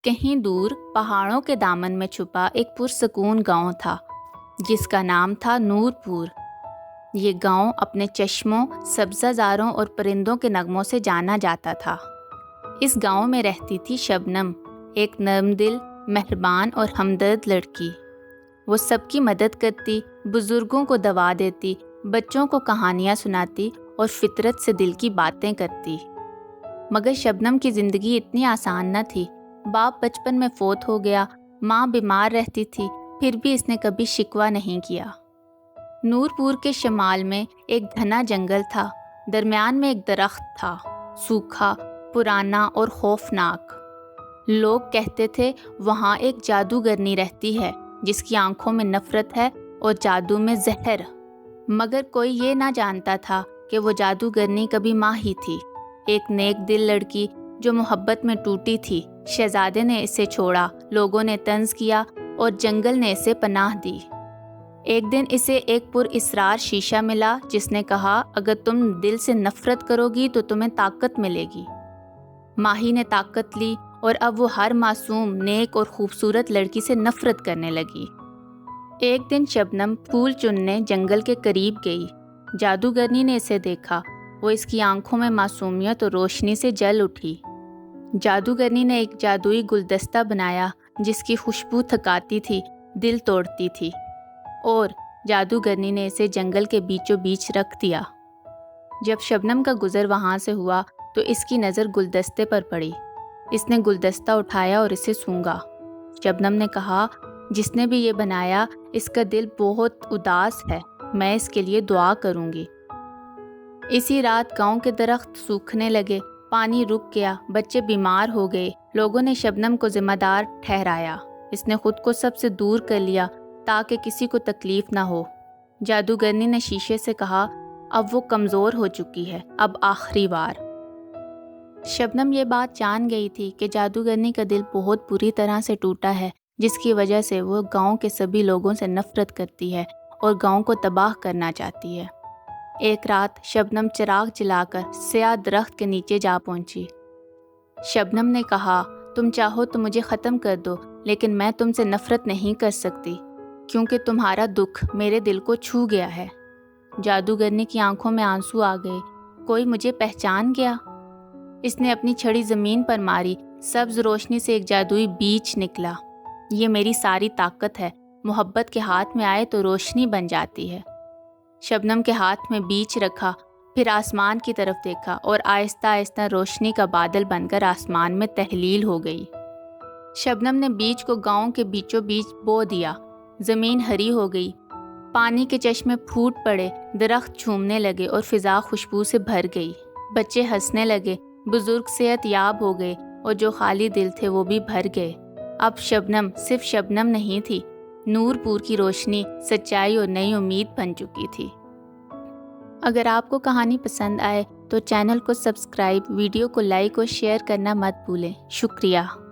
کہیں دور پہاڑوں کے دامن میں چھپا ایک پرسکون گاؤں تھا جس کا نام تھا نور پور۔ یہ گاؤں اپنے چشموں، سبزہ زاروں اور پرندوں کے نغموں سے جانا جاتا تھا۔ اس گاؤں میں رہتی تھی شبنم، ایک نرم دل، مہربان اور ہمدرد لڑکی۔ وہ سب کی مدد کرتی، بزرگوں کو دوا دیتی، بچوں کو کہانیاں سناتی اور فطرت سے دل کی باتیں کرتی۔ مگر شبنم کی زندگی اتنی آسان نہ تھی۔ باپ بچپن میں فوت ہو گیا، ماں بیمار رہتی تھی، پھر بھی اس نے کبھی شکوہ نہیں کیا۔ نور پور کے شمال میں ایک گھنا جنگل تھا، درمیان میں ایک درخت تھا، سوکھا، پرانا اور خوفناک۔ لوگ کہتے تھے وہاں ایک جادوگرنی رہتی ہے جس کی آنکھوں میں نفرت ہے اور جادو میں زہر۔ مگر کوئی یہ نہ جانتا تھا کہ وہ جادوگرنی کبھی ماں ہی تھی، ایک نیک دل لڑکی جو محبت میں ٹوٹی تھی۔ شہزادے نے اسے چھوڑا، لوگوں نے طنز کیا اور جنگل نے اسے پناہ دی۔ ایک دن اسے ایک پر اسرار شیشہ ملا جس نے کہا، اگر تم دل سے نفرت کرو گی تو تمہیں طاقت ملے گی۔ ماہی نے طاقت لی اور اب وہ ہر معصوم، نیک اور خوبصورت لڑکی سے نفرت کرنے لگی۔ ایک دن شبنم پھول چننے جنگل کے قریب گئی۔ جادوگرنی نے اسے دیکھا، وہ اس کی آنکھوں میں معصومیت اور روشنی سے جل اٹھی۔ جادوگرنی نے ایک جادوئی گلدستہ بنایا جس کی خوشبو تھکاتی تھی، دل توڑتی تھی، اور جادوگرنی نے اسے جنگل کے بیچوں بیچ رکھ دیا۔ جب شبنم کا گزر وہاں سے ہوا تو اس کی نظر گلدستے پر پڑی۔ اس نے گلدستہ اٹھایا اور اسے سونگھا۔ شبنم نے کہا، جس نے بھی یہ بنایا اس کا دل بہت اداس ہے، میں اس کے لیے دعا کروں گی۔ اسی رات گاؤں کے درخت سوکھنے لگے، پانی رک گیا، بچے بیمار ہو گئے۔ لوگوں نے شبنم کو ذمہ دار ٹھہرایا۔ اس نے خود کو سب سے دور کر لیا تاکہ کسی کو تکلیف نہ ہو۔ جادوگرنی نے شیشے سے کہا، اب وہ کمزور ہو چکی ہے، اب آخری بار۔ شبنم یہ بات جان گئی تھی کہ جادوگرنی کا دل بہت بری طرح سے ٹوٹا ہے، جس کی وجہ سے وہ گاؤں کے سبھی لوگوں سے نفرت کرتی ہے اور گاؤں کو تباہ کرنا چاہتی ہے۔ ایک رات شبنم چراغ جلا کر سیاہ درخت کے نیچے جا پہنچی۔ شبنم نے کہا، تم چاہو تو مجھے ختم کر دو، لیکن میں تم سے نفرت نہیں کر سکتی کیونکہ تمہارا دکھ میرے دل کو چھو گیا ہے۔ جادوگرنی کی آنکھوں میں آنسو آ گئے۔ کوئی مجھے پہچان گیا؟ اس نے اپنی چھڑی زمین پر ماری، سبز روشنی سے ایک جادوئی بیج نکلا۔ یہ میری ساری طاقت ہے، محبت کے ہاتھ میں آئے تو روشنی بن جاتی ہے۔ شبنم کے ہاتھ میں بیج رکھا، پھر آسمان کی طرف دیکھا اور آہستہ آہستہ روشنی کا بادل بن کر آسمان میں تحلیل ہو گئی۔ شبنم نے بیج کو گاؤں کے بیچوں بیچ بو دیا، زمین ہری ہو گئی، پانی کے چشمے پھوٹ پڑے، درخت جھومنے لگے اور فضا خوشبو سے بھر گئی۔ بچے ہنسنے لگے، بزرگ صحت یاب ہو گئے اور جو خالی دل تھے وہ بھی بھر گئے۔ اب شبنم صرف شبنم نہیں تھی، نور پور کی روشنی، سچائی اور نئی امید بن چکی تھی۔ اگر آپ کو کہانی پسند آئے تو چینل کو سبسکرائب، ویڈیو کو لائک اور شیئر کرنا مت بھولیں۔ شکریہ۔